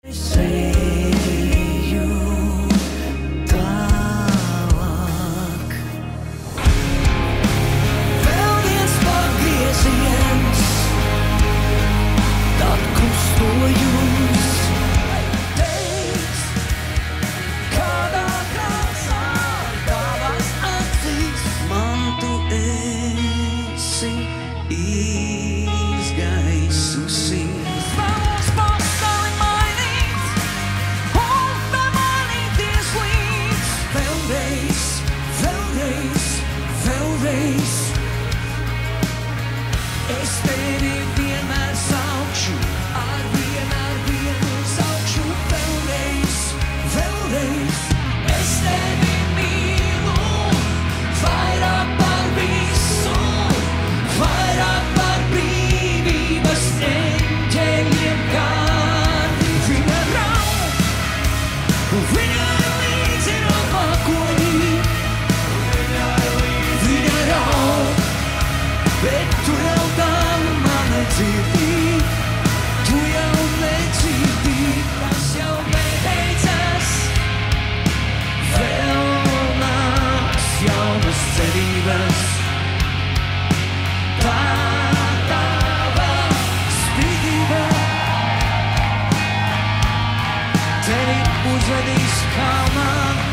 Seju tālāk. Vēl viens pagrieziens, tad krustojums. Teiks, kādā krāsā tavas acīs man tu esi izgaisusi. Vēlos pasauli mainīt un pamanīties līdz. Vēlreiz, vēlreiz, vēlreiz. Es tevi vienmēr saukšu, ar vienu saukšu. Vēlreiz, vēlreiz. Es tevi mīlu, vairāk par visu, vairāk par brīvības eņģeļiem gārdi. Viņa raud, viņa līdzi no mākoņi. Viņa raud, bet tu jau tālu mani dzirdi. Tu jau nedzirdi, tas jau beidzas. Vēl nāks jaunas cerības. Tā tava spītība tevi uzvedīs kalnā.